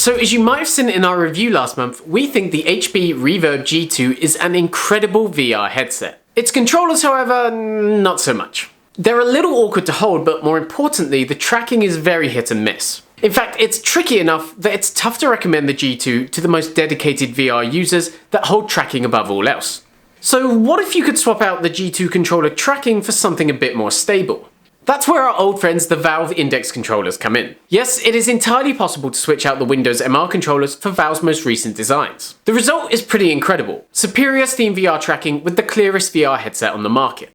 So as you might have seen in our review last month, we think the HP Reverb G2 is an incredible VR headset. Its controllers, however, not so much. They're a little awkward to hold, but more importantly, the tracking is very hit and miss. In fact, it's tricky enough that it's tough to recommend the G2 to the most dedicated VR users that hold tracking above all else. So what if you could swap out the G2 controller tracking for something a bit more stable? That's where our old friends the Valve Index controllers come in. Yes, it is entirely possible to switch out the Windows MR controllers for Valve's most recent designs. The result is pretty incredible. Superior Steam VR tracking with the clearest VR headset on the market.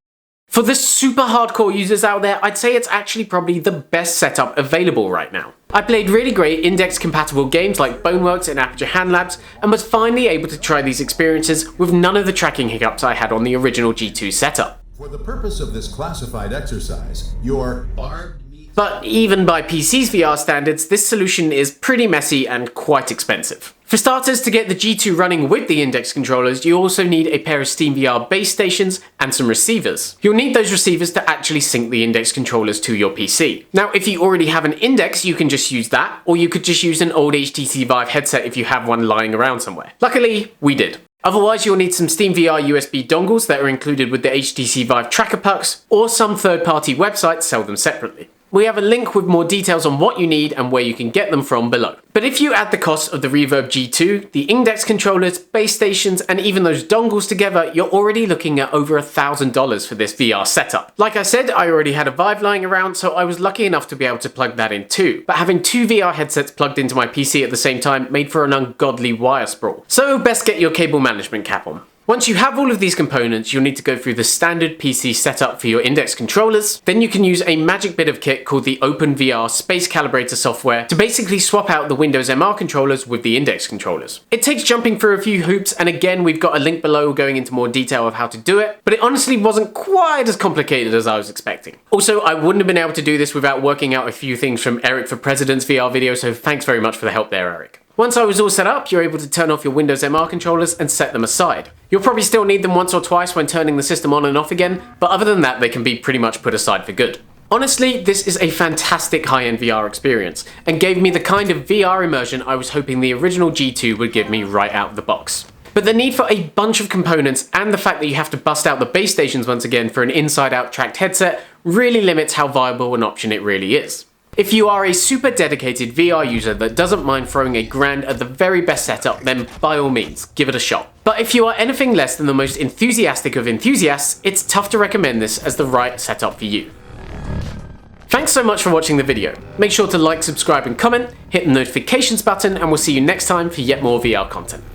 For the super hardcore users out there, I'd say it's actually probably the best setup available right now. I played really great Index-compatible games like Boneworks and Aperture Hand Labs, and was finally able to try these experiences with none of the tracking hiccups I had on the original G2 setup. For the purpose of this classified exercise, your barbed meat... But even by PC's VR standards, this solution is pretty messy and quite expensive. For starters, to get the G2 running with the Index controllers, you also need a pair of SteamVR base stations and some receivers. You'll need those receivers to actually sync the Index controllers to your PC. Now, if you already have an Index, you can just use that, or you could just use an old HTC Vive headset if you have one lying around somewhere. Luckily, we did. Otherwise, you'll need some SteamVR USB dongles that are included with the HTC Vive tracker pucks, or some third-party websites sell them separately. We have a link with more details on what you need and where you can get them from below. But if you add the cost of the Reverb G2, the Index controllers, base stations, and even those dongles together, you're already looking at over $1,000 for this VR setup. Like I said, I already had a Vive lying around, so I was lucky enough to be able to plug that in too. But having two VR headsets plugged into my PC at the same time made for an ungodly wire sprawl. So best get your cable management cap on. Once you have all of these components, you'll need to go through the standard PC setup for your Index controllers. Then you can use a magic bit of kit called the OpenVR Space Calibrator software to basically swap out the Windows MR controllers with the Index controllers. It takes jumping through a few hoops, and again, we've got a link below going into more detail of how to do it, but it honestly wasn't quite as complicated as I was expecting. Also, I wouldn't have been able to do this without working out a few things from Eric for President's VR video, so thanks very much for the help there, Eric. Once I was all set up, you're able to turn off your Windows MR controllers and set them aside. You'll probably still need them once or twice when turning the system on and off again, but other than that, they can be pretty much put aside for good. Honestly, this is a fantastic high-end VR experience, and gave me the kind of VR immersion I was hoping the original G2 would give me right out of the box. But the need for a bunch of components and the fact that you have to bust out the base stations once again for an inside-out tracked headset really limits how viable an option it really is. If you are a super dedicated VR user that doesn't mind throwing a grand at the very best setup, then by all means, give it a shot. But if you are anything less than the most enthusiastic of enthusiasts, it's tough to recommend this as the right setup for you. Thanks so much for watching the video. Make sure to like, subscribe and comment, hit the notifications button, and we'll see you next time for yet more VR content.